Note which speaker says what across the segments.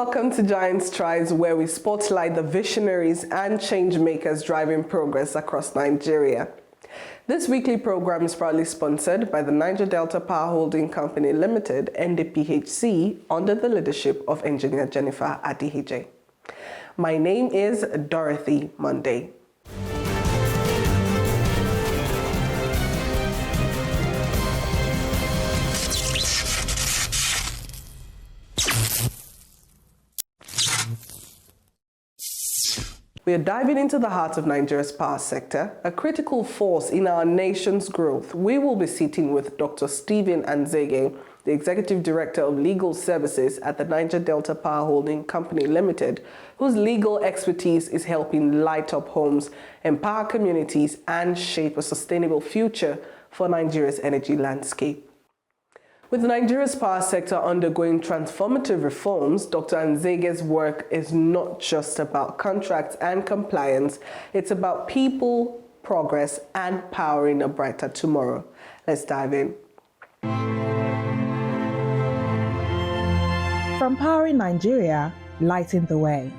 Speaker 1: welcome to Giant Strides, where we spotlight the visionaries and change makers driving progress across Nigeria. This weekly program is proudly sponsored by the Niger Delta Power Holding Company Limited, NDPHC, under the leadership of Engineer Jennifer Adihije. My name is Dorothy Monday. We are diving into the heart of Nigeria's power sector, a critical force in our nation's growth. We will be sitting with Dr. Stephen Anzege, the Executive Director of Legal Services at the Niger Delta Power Holding Company Limited, whose legal expertise is helping light up homes, empower communities, and shape a sustainable future for Nigeria's energy landscape. With Nigeria's power sector undergoing transformative reforms, Dr. Anzege's work is not just about contracts and compliance, it's about people, progress, and powering a brighter tomorrow. Let's dive in.
Speaker 2: From powering Nigeria, lighting the way.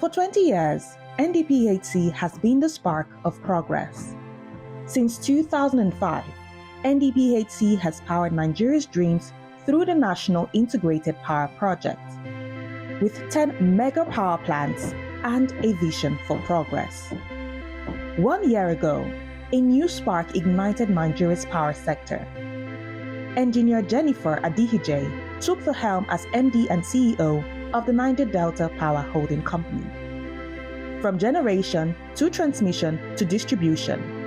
Speaker 2: For 20 years, NDPHC has been the spark of progress. Since 2005, NDPHC has powered Nigeria's dreams through the National Integrated Power Project, with 10 mega power plants and a vision for progress. 1 year ago, a new spark ignited Nigeria's power sector. Engineer Jennifer Adihije took the helm as MD and CEO of the Niger Delta Power Holding Company. From generation to transmission to distribution,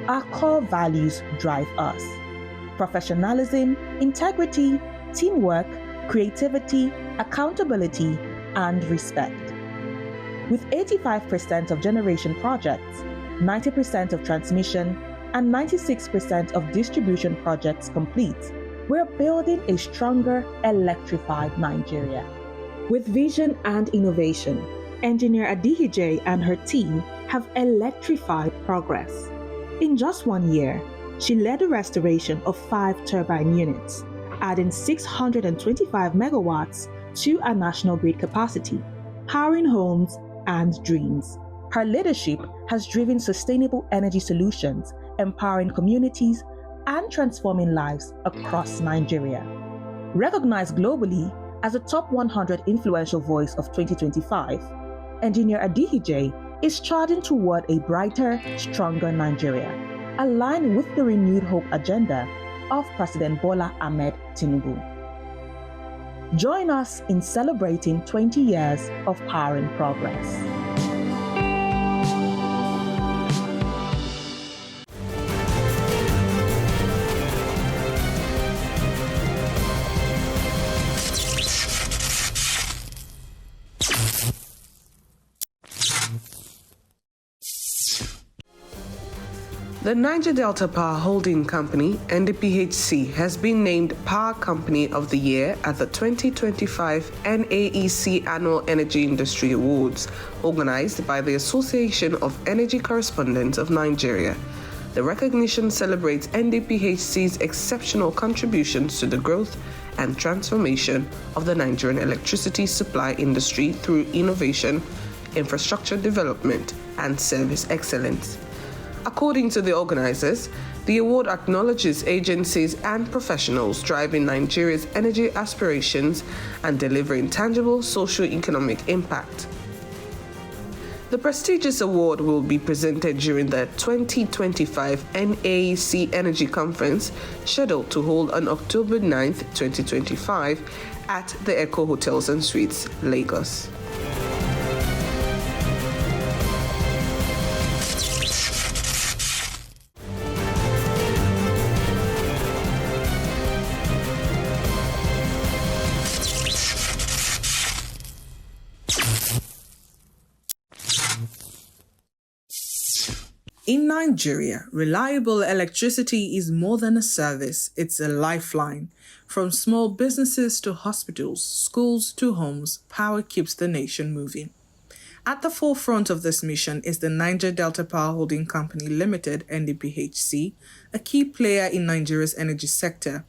Speaker 2: our core values drive us: professionalism, integrity, teamwork, creativity, accountability, and respect. With 85% of generation projects, 90% of transmission, and 96% of distribution projects complete, we're building a stronger, electrified Nigeria. With vision and innovation, Engineer Adihije and her team have electrified progress. In just 1 year, she led the restoration of 5 turbine units, adding 625 megawatts to our national grid capacity, powering homes and dreams. Her leadership has driven sustainable energy solutions, empowering communities and transforming lives across Nigeria. Recognized globally as a top 100 influential voice of 2025, Engineer Adihije is charging toward a brighter, stronger Nigeria, aligned with the renewed hope agenda of President Bola Ahmed Tinubu. Join us in celebrating 20 years of powering progress.
Speaker 1: The Niger Delta Power Holding Company, NDPHC, has been named Power Company of the Year at the 2025 NAEC Annual Energy Industry Awards, organized by the Association of Energy Correspondents of Nigeria. The recognition celebrates NDPHC's exceptional contributions to the growth and transformation of the Nigerian electricity supply industry through innovation, infrastructure development, and service excellence. According to the organizers, the award acknowledges agencies and professionals driving Nigeria's energy aspirations and delivering tangible socio-economic impact. The prestigious award will be presented during the 2025 NAEC Energy Conference, scheduled to hold on October 9, 2025, at the Echo Hotels and Suites, Lagos.
Speaker 3: In Nigeria, reliable electricity is more than a service, it's a lifeline. From small businesses to hospitals, schools to homes, power keeps the nation moving. At the forefront of this mission is the Niger Delta Power Holding Company Limited, NDPHC, a key player in Nigeria's energy sector.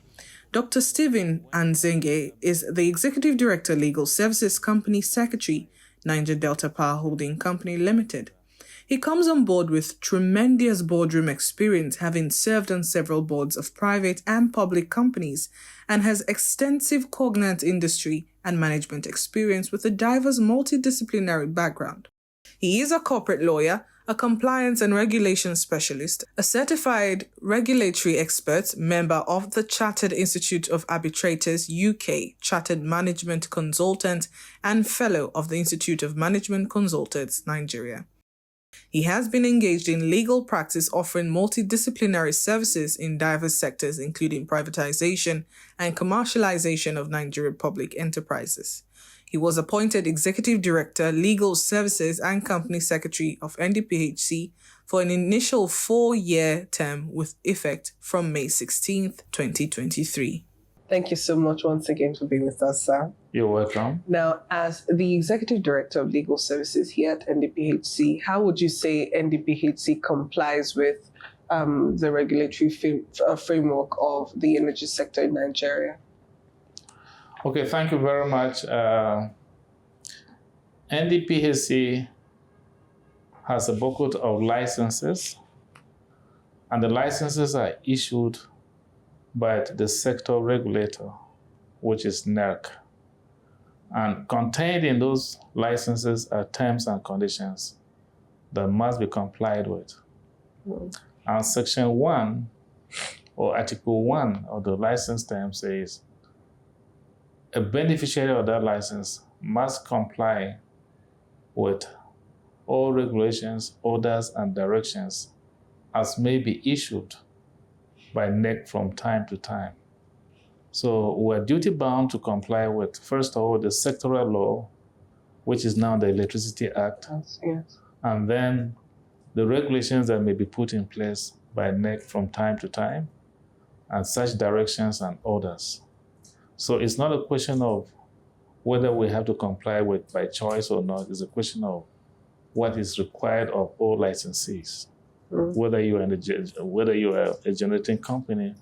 Speaker 3: Dr. Stephen Anzenge is the Executive Director, Legal Services Company Secretary, Niger Delta Power Holding Company Limited. He comes on board with tremendous boardroom experience, having served on several boards of private and public companies, and has extensive cognate industry and management experience with a diverse multidisciplinary background. He is a corporate lawyer, a compliance and regulation specialist, a certified regulatory expert, member of the Chartered Institute of Arbitrators UK, Chartered Management Consultant, and Fellow of the Institute of Management Consultants, Nigeria. He has been engaged in legal practice offering multidisciplinary services in diverse sectors, including privatization and commercialization of Nigerian public enterprises. He was appointed Executive Director, Legal Services and Company Secretary of NDPHC for an initial 4-year term with effect from May 16, 2023.
Speaker 1: Thank you so much once again for being with us, sir.
Speaker 4: You're welcome.
Speaker 1: Now, as the Executive Director of Legal Services here at NDPHC, how would you say NDPHC complies with the regulatory framework of the energy sector in Nigeria?
Speaker 4: Okay, thank you very much. NDPHC has a bucket of licenses, and the licenses are issued by the sector regulator, which is NERC. And contained in those licenses are terms and conditions that must be complied with. And Section 1 or Article 1 of the license term says a beneficiary of that license must comply with all regulations, orders, and directions as may be issued by NERC from time to time. So we're duty-bound to comply with, first of all, the sectoral law, which is now the Electricity Act,
Speaker 1: Yes.
Speaker 4: and then the regulations that may be put in place by NERC from time to time, and such directions and orders. So it's not a question of whether we have to comply with by choice or not. It's a question of what is required of all licensees, whether you are a generating company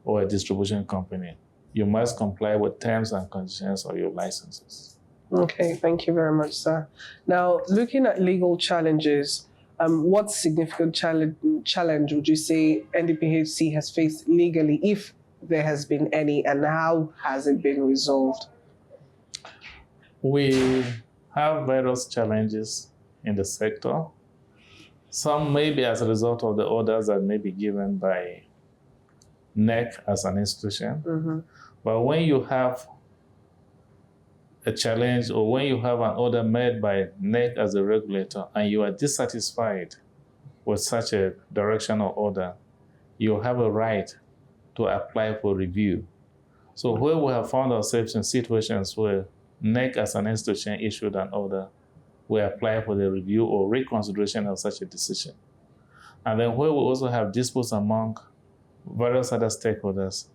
Speaker 4: or a distribution company. You must comply with terms and conditions of your licenses.
Speaker 1: Okay, thank you very much, sir. Now, looking at legal challenges, what significant challenge would you say NDPHC has faced legally, if there has been any, and how has it been resolved?
Speaker 4: We have various challenges in the sector. Some may be as a result of the orders that may be given by NERC as an institution. But when you have a challenge, or when you have an order made by NERC as a regulator and you are dissatisfied with such a direction or order, you have a right to apply for review. So where we have found ourselves in situations where NERC as an institution issued an order, we apply for the review or reconsideration of such a decision. And then where we also have disputes among various other stakeholders,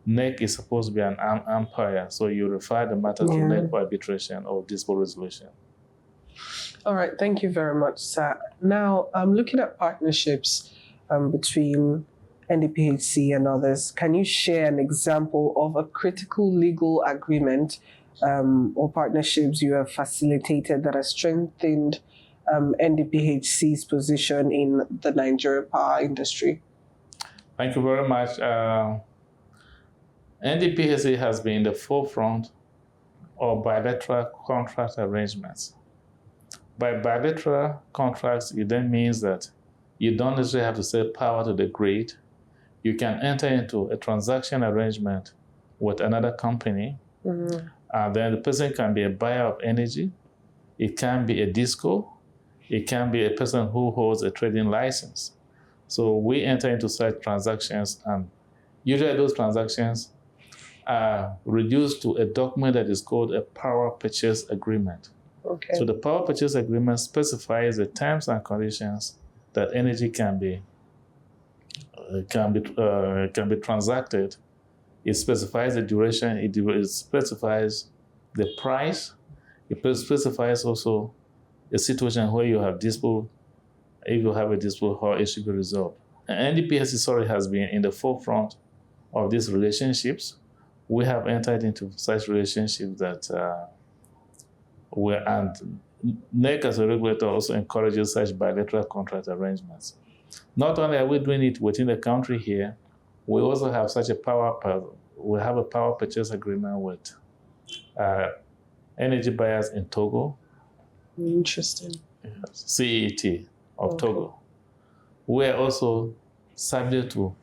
Speaker 4: NERC is supposed to be an umpire, so you refer the matter to NERC for arbitration or dispute resolution.
Speaker 1: All right, thank you very much, sir. Now, looking at partnerships between NDPHC and others, can you share an example of a critical legal agreement or partnerships you have facilitated that has strengthened NDPHC's position in the Nigerian power industry?
Speaker 4: Thank you very much. NDPHC has been in the forefront of bilateral contract arrangements. By bilateral contracts, it then means that you don't necessarily have to sell power to the grid. You can enter into a transaction arrangement with another company. And then the person can be a buyer of energy. It can be a disco. It can be a person who holds a trading license. So we enter into such transactions, and usually those transactions are reduced to a document that is called a power purchase agreement.
Speaker 1: Okay.
Speaker 4: So the power purchase agreement specifies the terms and conditions that energy can be transacted. It specifies the duration. It specifies the price. It specifies also a situation where you have dispute. If you have a dispute, how it should be resolved. And NDPHC has been in the forefront of these relationships. We have entered into such relationships that and NEC as a regulator also encourages such bilateral contract arrangements. Not only are we doing it within the country here, we also have such a power purchase agreement with energy buyers in Togo.
Speaker 1: Interesting.
Speaker 4: CET of Togo. We are also subject to,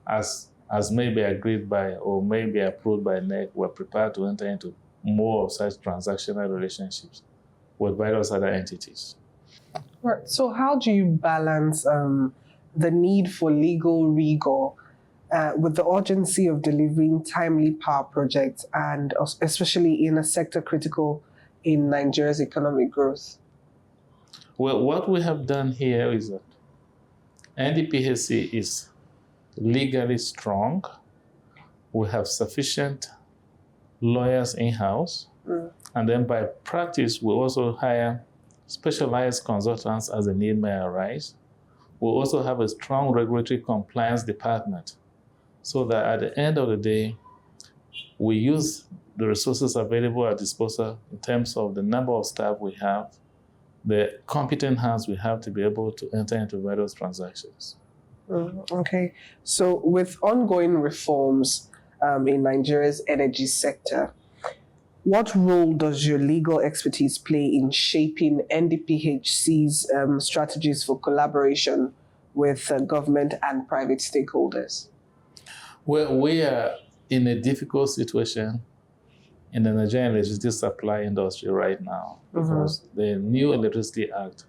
Speaker 4: as may be agreed by or may be approved by NEC, we're prepared to enter into more of such transactional relationships with various other entities.
Speaker 1: Right. So how do you balance the need for legal rigor with the urgency of delivering timely power projects, and especially in a sector critical in Nigeria's economic growth?
Speaker 4: Well, what we have done here is that NDPHC is legally strong. We have sufficient lawyers in-house. And then by practice, we also hire specialized consultants as the need may arise. We also have a strong regulatory compliance department so that at the end of the day, we use the resources available at disposal in terms of the number of staff we have, the competent hands we have to be able to enter into various transactions.
Speaker 1: Okay. So with ongoing reforms in Nigeria's energy sector, what role does your legal expertise play in shaping NDPHC's strategies for collaboration with government and private stakeholders?
Speaker 4: Well, we are in a difficult situation in the Nigerian electricity supply industry right now because the new Electricity Act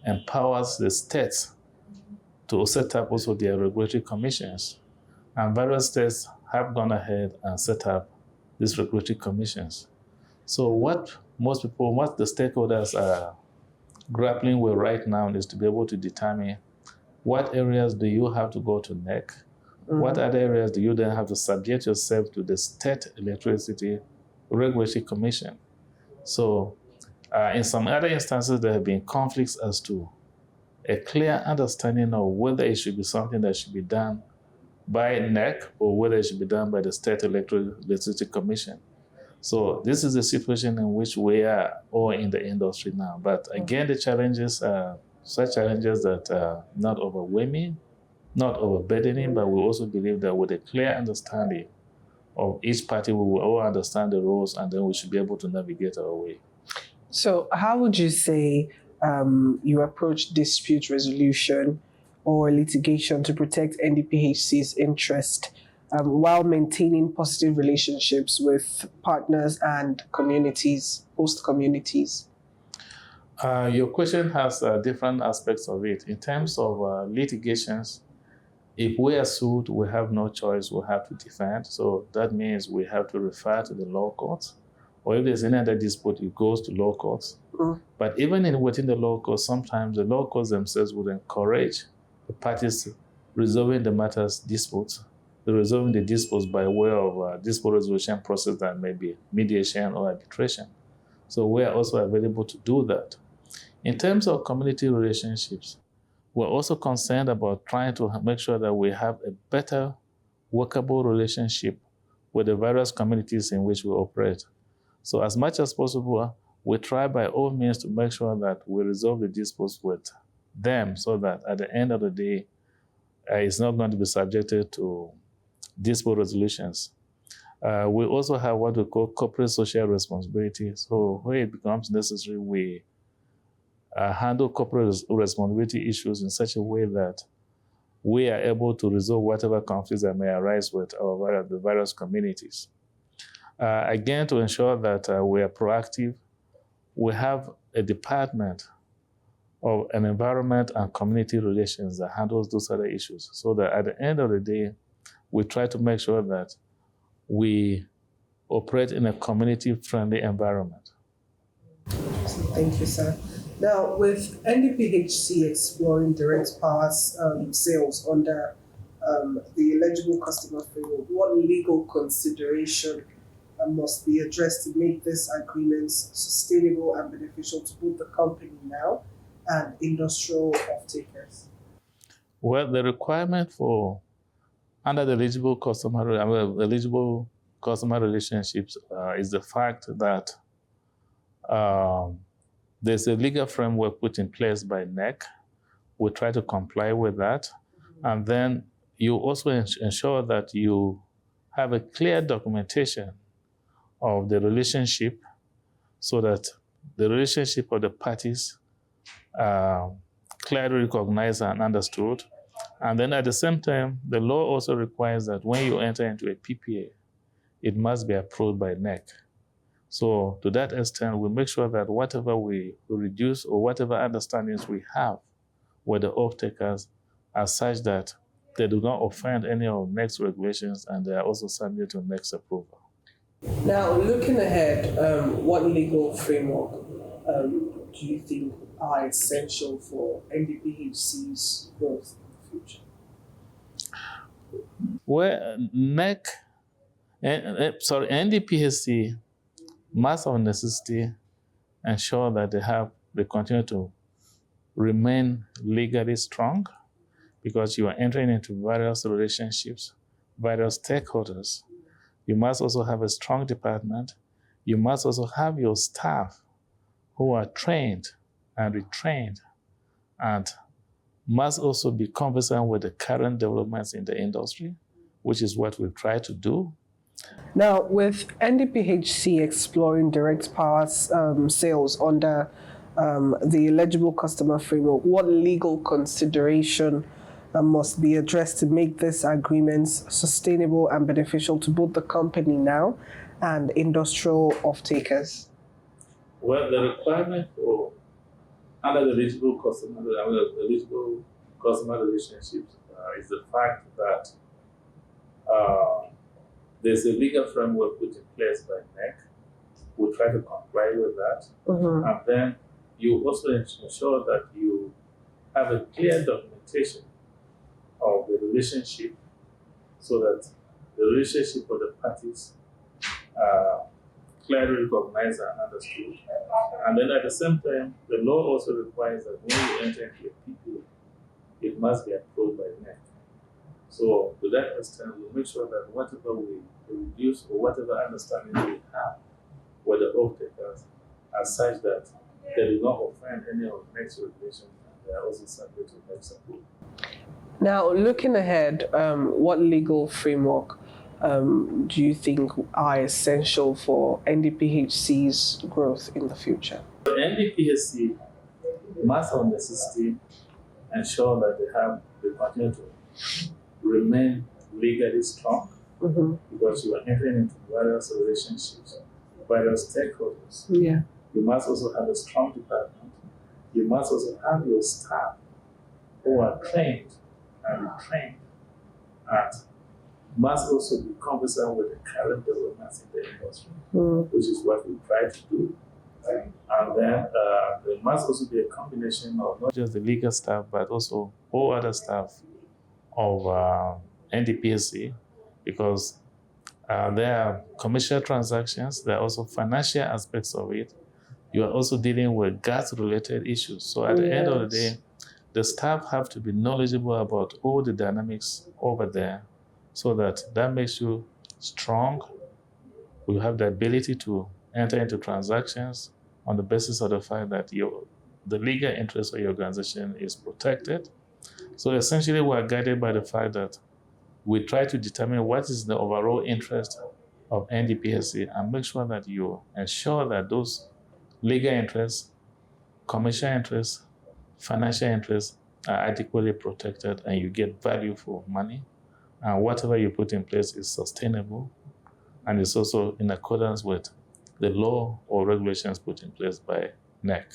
Speaker 4: empowers the states to set up also their regulatory commissions. And various states have gone ahead and set up these regulatory commissions. So what the stakeholders are grappling with right now is to be able to determine what areas do you have to go to NEC, what other areas do you then have to subject yourself to the State Electricity Regulatory Commission. So in some other instances, there have been conflicts as to a clear understanding of whether it should be something that should be done by NEC or whether it should be done by the State Electricity Commission. So this is the situation in which we are all in the industry now. But again, the challenges are such challenges that are not overwhelming, not overburdening, but we also believe that with a clear understanding of each party, we will all understand the rules and then we should be able to navigate our way.
Speaker 1: So how would you say you approach dispute resolution or litigation to protect NDPHC's interest while maintaining positive relationships with partners and communities, host communities?
Speaker 4: Your question has different aspects of it. In terms of litigations, if we are sued, we have no choice, we have to defend. So that means we have to refer to the law courts. Or if there's any other dispute, it goes to law courts. But even within the law courts, sometimes the law courts themselves would encourage the parties resolving the matters disputes, resolving the disputes by way of dispute resolution process that may be mediation or arbitration. So we are also available to do that. In terms of community relationships, we're also concerned about trying to make sure that we have a better workable relationship with the various communities in which we operate. So as much as possible, we try by all means to make sure that we resolve the disputes with them so that at the end of the day, it's not going to be subjected to dispute resolutions. We also have what we call corporate social responsibility. So where it becomes necessary, we handle corporate responsibility issues in such a way that we are able to resolve whatever conflicts that may arise with the various communities. Again, to ensure that we are proactive, we have a department of an environment and community relations that handles those other issues so that at the end of the day, we try to make sure that we operate in a community-friendly environment.
Speaker 1: Thank you, sir. Now, with NDPHC exploring direct power sales under the eligible customer framework, what legal consideration must be addressed to make these agreements sustainable and beneficial to both the company now and industrial off-takers?
Speaker 4: Well, the requirement for under the eligible customer relationships is the fact that there's a legal framework put in place by NEC. We try to comply with that. And then you also ensure that you have a clear documentation of the relationship so that the relationship of the parties clearly recognized and understood. And then at the same time, the law also requires that when you enter into a PPA, it must be approved by NEC. So to that extent, we make sure that whatever we reduce or whatever understandings we have with the off-takers are such that they do not offend any of NEC's regulations and they are also subject to NEC's approval.
Speaker 1: Now, looking ahead, what legal framework do you think are essential for NDPHC's growth in the future?
Speaker 4: Well, NDPHC must of necessity ensure that they continue to remain legally strong, because you are entering into various relationships, various stakeholders. You must also have a strong department. You must also have your staff who are trained and retrained and must also be conversant with the current developments in the industry, which is what we've tried to do.
Speaker 1: Now, with NDPHC exploring direct power sales under the eligible customer framework, what legal consideration must be addressed to make these agreements sustainable and beneficial to both the company now and industrial off-takers?
Speaker 4: Well, the requirement for under the eligible customer relationships is the fact that there's a legal framework put in place by NEC. We try to comply with that. Mm-hmm. And then you also ensure that you have a clear documentation of the relationship so that the relationship of the parties clearly recognized and understood. And then at the same time, the law also requires that when you enter into a PPA, it must be approved by NEC. So to that extent, we make sure that whatever we reduce or whatever understanding we have with the off-takers are such that they do not offend any of the NEC's regulations and they are also subject to NEC's approval.
Speaker 1: Now, looking ahead, what legal framework do you think are essential for NDPHC's growth in the future?
Speaker 4: The NDPHC must of necessity ensure that they continue to remain legally strong, mm-hmm. because you are entering into various relationships, various stakeholders.
Speaker 1: Yeah.
Speaker 4: You must also have a strong department. You must also have your staff who are trained and retrained and must also be conversant with the current developments in the industry, which is what we try to do. And then there must also be a combination of not just the legal staff, but also all other staff of NDPHC, because there are commercial transactions, there are also financial aspects of it. You are also dealing with gas-related issues. So at the end of the day, the staff have to be knowledgeable about all the dynamics over there so that makes you strong. You have the ability to enter into transactions on the basis of the fact that the legal interest of your organization is protected. So essentially, we are guided by the fact that we try to determine what is the overall interest of NDPHC and make sure that you ensure that those legal interests, commercial interests, financial interests are adequately protected and you get value for money. And whatever you put in place is sustainable and is also in accordance with the law or regulations put in place by NEC.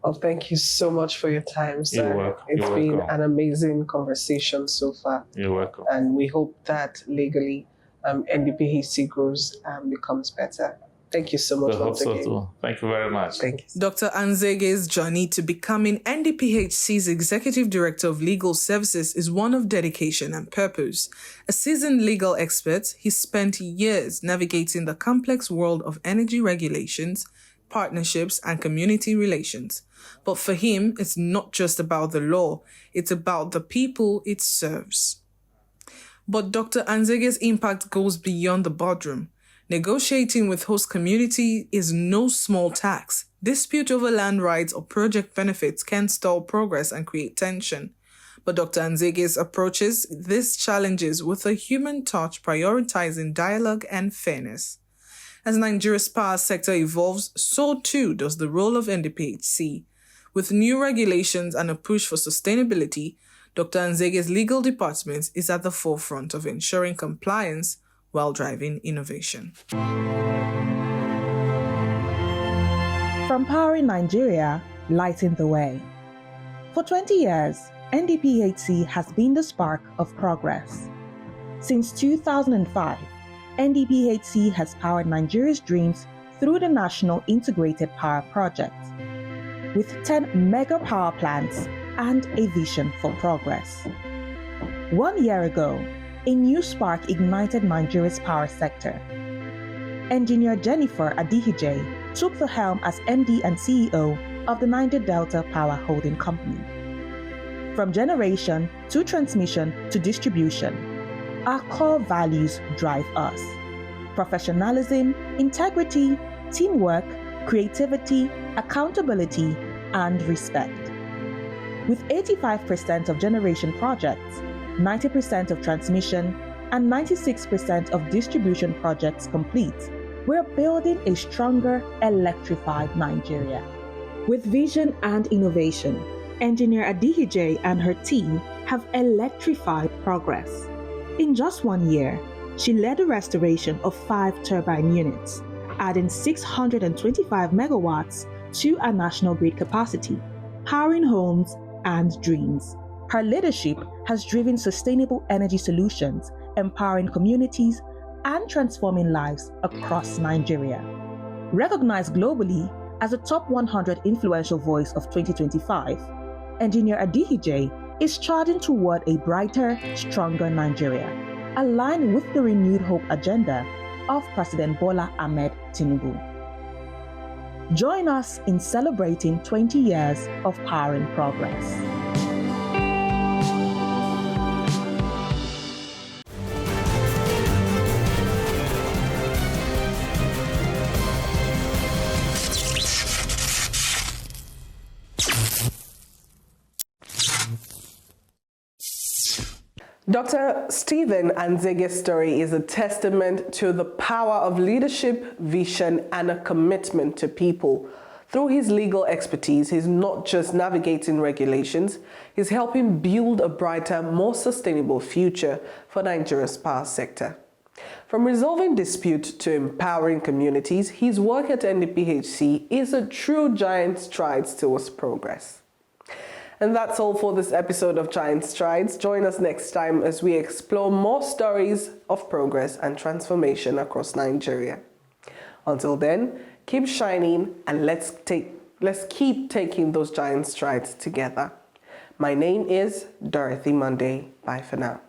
Speaker 1: Well, thank you so much for your time, sir.
Speaker 4: You're welcome.
Speaker 1: It's been an amazing conversation so far.
Speaker 4: You're welcome.
Speaker 1: And we hope that legally NDPHC grows and becomes better. Thank you so much.
Speaker 4: I hope so too. Thank you very much.
Speaker 1: Thank you.
Speaker 3: Dr. Anzege's journey to becoming NDPHC's Executive Director of Legal Services is one of dedication and purpose. A seasoned legal expert, he spent years navigating the complex world of energy regulations, partnerships, and community relations. But for him, it's not just about the law, it's about the people it serves. But Dr. Anzege's impact goes beyond the boardroom. Negotiating with host community is no small task. Dispute over land rights or project benefits can stall progress and create tension. But Dr. Anzege's approaches these challenges with a human touch, prioritizing dialogue and fairness. As Nigeria's power sector evolves, so too does the role of NDPHC. With new regulations and a push for sustainability, Dr. Anzege's legal department is at the forefront of ensuring compliance while driving innovation.
Speaker 2: From powering Nigeria, lighting the way. For 20 years, NDPHC has been the spark of progress. Since 2005, NDPHC has powered Nigeria's dreams through the National Integrated Power Project, with 10 mega power plants and a vision for progress. 1 year ago, a new spark ignited Nigeria's power sector. Engineer Jennifer Adihije took the helm as MD and CEO of the Niger Delta Power Holding Company. From generation to transmission to distribution, our core values drive us: professionalism, integrity, teamwork, creativity, accountability, and respect. With 85% of generation projects, 90% of transmission, and 96% of distribution projects complete, we're building a stronger, electrified Nigeria. With vision and innovation, Engineer Adihije and her team have electrified progress. In just 1 year, she led the restoration of 5 turbine units, adding 625 megawatts to our national grid capacity, powering homes and dreams. Her leadership has driven sustainable energy solutions, empowering communities and transforming lives across Nigeria. Recognized globally as a top 100 influential voice of 2025, Engineer Adihije is charging toward a brighter, stronger Nigeria, aligned with the renewed hope agenda of President Bola Ahmed Tinubu. Join us in celebrating 20 years of powering progress.
Speaker 1: Dr. Stephen Anzege's story is a testament to the power of leadership, vision, and a commitment to people. Through his legal expertise, he's not just navigating regulations, he's helping build a brighter, more sustainable future for Nigeria's power sector. From resolving disputes to empowering communities, his work at NDPHC is a true giant stride towards progress. And that's all for this episode of Giant Strides. Join us next time as we explore more stories of progress and transformation across Nigeria. Until then, keep shining and let's keep taking those giant strides together. My name is Dorothy Monday. Bye for now.